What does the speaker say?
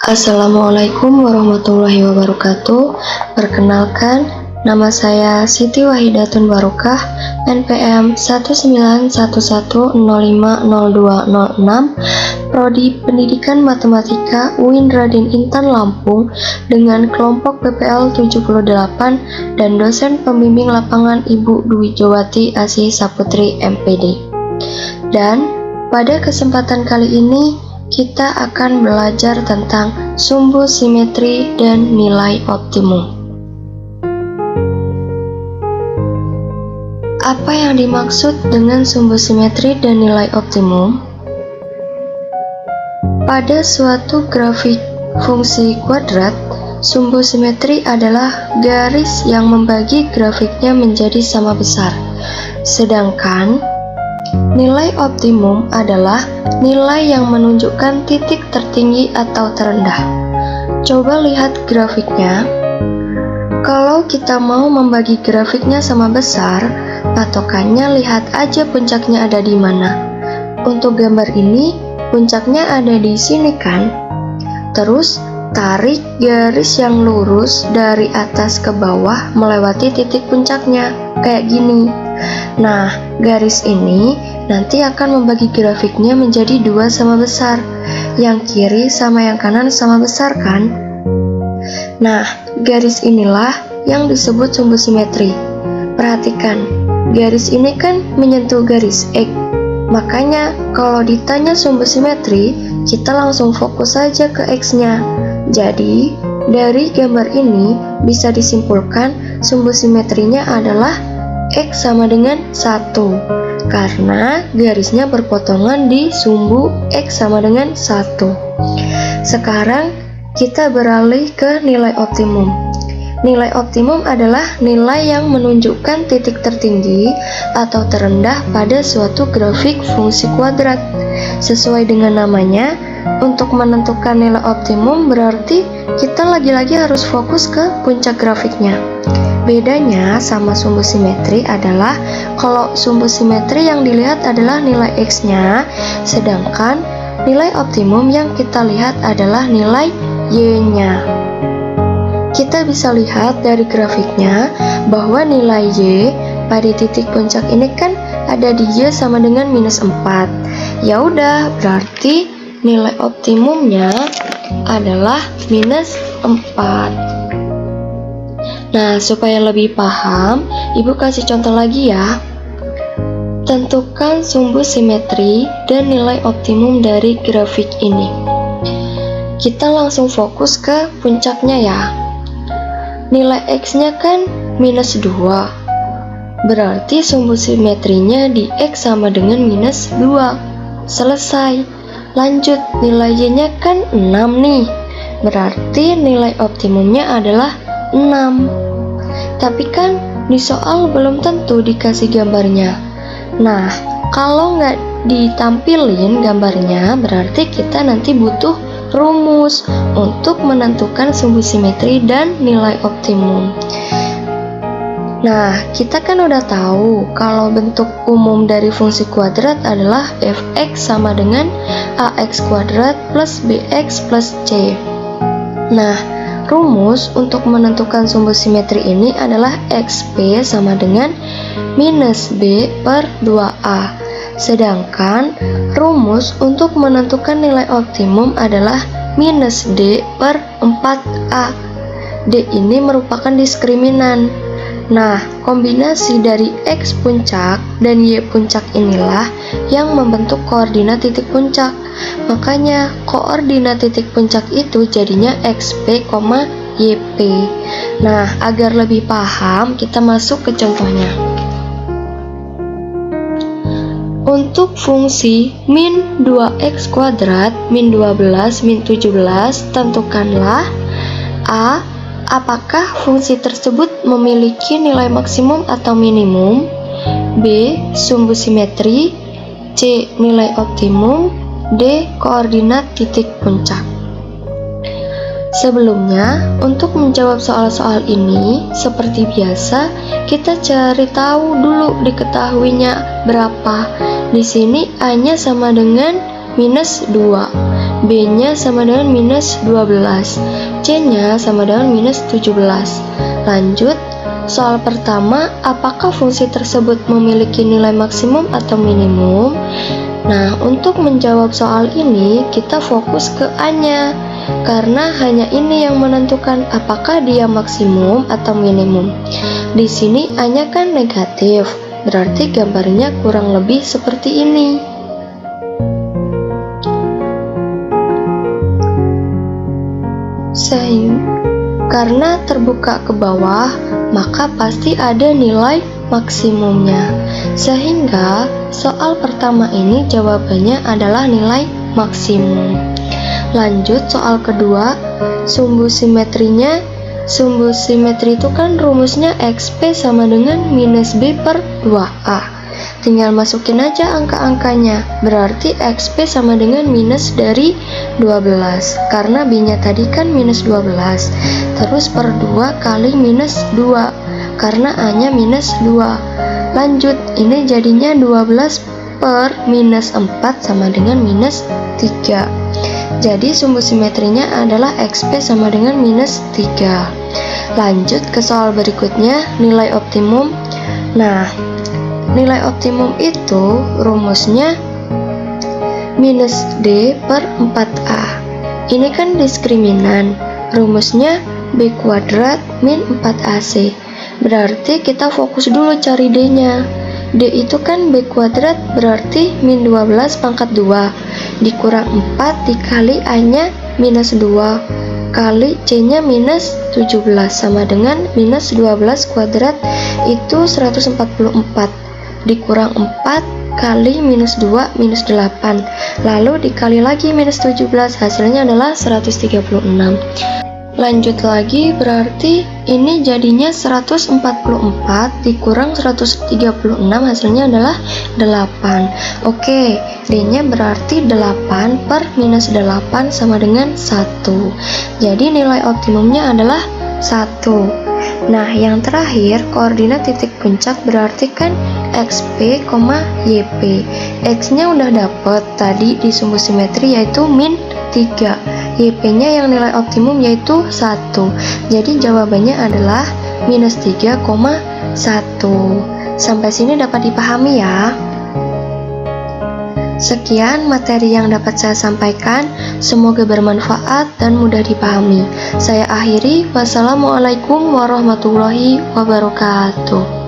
Assalamualaikum warahmatullahi wabarakatuh. Perkenalkan, nama saya Siti Wahidatun Barokah, NPM 19110502006, Prodi Pendidikan Matematika UIN Raden Intan Lampung dengan kelompok PPL 78 dan dosen pembimbing lapangan Ibu Dwi Jowati Asih Saputri MPD. Dan pada kesempatan kali ini kita akan belajar tentang sumbu simetri dan nilai optimum. Apa yang dimaksud dengan sumbu simetri dan nilai optimum? Pada suatu grafik fungsi kuadrat, sumbu simetri adalah garis yang membagi grafiknya menjadi sama besar. Sedangkan nilai optimum adalah nilai yang menunjukkan titik tertinggi atau terendah. Coba lihat grafiknya. Kalau kita mau membagi grafiknya sama besar, patokannya lihat aja puncaknya ada di mana. Untuk gambar ini, puncaknya ada di sini kan? Terus, tarik garis yang lurus dari atas ke bawah melewati titik puncaknya, kayak gini. Nah, garis ini nanti akan membagi grafiknya menjadi dua sama besar. Yang kiri sama yang kanan sama besar kan? Nah, garis inilah yang disebut sumbu simetri. Perhatikan, garis ini kan menyentuh garis X. Makanya kalau ditanya sumbu simetri, kita langsung fokus saja ke X-nya. Jadi, dari gambar ini bisa disimpulkan sumbu simetrinya adalah X sama dengan 1 karena garisnya berpotongan di sumbu X sama dengan 1. Sekarang kita beralih ke nilai optimum. Nilai optimum adalah nilai yang menunjukkan titik tertinggi atau terendah pada suatu grafik fungsi kuadrat. Sesuai dengan namanya, untuk menentukan nilai optimum berarti kita lagi-lagi harus fokus ke puncak grafiknya. Bedanya sama sumbu simetri adalah kalau sumbu simetri yang dilihat adalah nilai X-nya, sedangkan nilai optimum yang kita lihat adalah nilai Y-nya. Kita bisa lihat dari grafiknya bahwa nilai Y pada titik puncak ini kan ada di Y sama dengan minus 4. Ya udah, berarti nilai optimumnya adalah minus 4. Nah, supaya lebih paham, Ibu kasih contoh lagi ya. Tentukan sumbu simetri dan nilai optimum dari grafik ini. Kita langsung fokus ke puncaknya ya. Nilai X-nya kan minus 2. Berarti sumbu simetrinya di X sama dengan minus 2. Selesai. Lanjut, nilai Y-nya kan 6 nih. Berarti nilai optimumnya adalah 6. Tapi kan di soal belum tentu dikasih gambarnya. Nah, kalau nggak ditampilin gambarnya, berarti kita nanti butuh rumus untuk menentukan sumbu simetri dan nilai optimum. Nah, kita kan udah tahu kalau bentuk umum dari fungsi kuadrat adalah fx sama dengan ax kuadrat plus bx plus c. Nah, rumus untuk menentukan sumbu simetri ini adalah XP sama dengan minus B per 2A. Sedangkan rumus untuk menentukan nilai optimum adalah minus D per 4A. D ini merupakan diskriminan. Nah, kombinasi dari X puncak dan Y puncak inilah yang membentuk koordinat titik puncak. Makanya koordinat titik puncak itu jadinya XP, YP. Nah, agar lebih paham, kita masuk ke contohnya. Untuk fungsi min 2x kuadrat, min 12, min 17, tentukanlah A. Apakah fungsi tersebut memiliki nilai maksimum atau minimum? B. Sumbu simetri. C. Nilai optimum. D. Koordinat titik puncak. Sebelumnya, untuk menjawab soal-soal ini, seperti biasa, kita cari tahu dulu diketahuinya berapa. Di sini A-nya sama dengan minus 2. B-nya sama dengan minus 12, C-nya sama dengan minus 17. Lanjut, soal pertama, apakah fungsi tersebut memiliki nilai maksimum atau minimum? Nah, untuk menjawab soal ini, kita fokus ke A-nya, karena hanya ini yang menentukan apakah dia maksimum atau minimum. Di sini A-nya kan negatif, berarti gambarnya kurang lebih seperti ini. Karena terbuka ke bawah, maka pasti ada nilai maksimumnya. Sehingga soal pertama ini jawabannya adalah nilai maksimum. Lanjut soal kedua, sumbu simetrinya. Sumbu simetri itu kan rumusnya XP sama dengan minus B per 2A. Tinggal masukin aja angka-angkanya. Berarti XP sama dengan minus dari 12, karena B-nya tadi kan minus 12. Terus per 2 kali minus 2, karena A-nya minus 2. Lanjut, ini jadinya 12 per minus 4 sama dengan minus 3. Jadi sumbu simetrinya adalah XP sama dengan minus 3. Lanjut ke soal berikutnya, nilai optimum. Nah, nilai optimum itu rumusnya minus D per 4A. Ini kan diskriminan, rumusnya B kuadrat min 4AC. Berarti kita fokus dulu cari D-nya. D itu kan B kuadrat, berarti min 12 pangkat 2 dikurang 4 dikali A-nya minus 2 kali C-nya minus 17 sama dengan minus 12 kuadrat itu 144 dikurang 4 kali minus 2 minus 8, lalu dikali lagi minus 17, hasilnya adalah 136. Lanjut lagi, berarti ini jadinya 144 dikurang 136, hasilnya adalah 8. Oke, D-nya berarti 8 per minus 8 sama dengan 1. Jadi nilai optimumnya adalah 1. Nah, yang terakhir, koordinat titik puncak berarti kan XP, YP. X-nya udah dapet tadi di sumbu simetri yaitu min 3. YP-nya yang nilai optimum yaitu 1. Jadi jawabannya adalah minus 3,1. Sampai sini dapat dipahami ya. Sekian materi yang dapat saya sampaikan, semoga bermanfaat dan mudah dipahami. Saya akhiri, wassalamualaikum warahmatullahi wabarakatuh.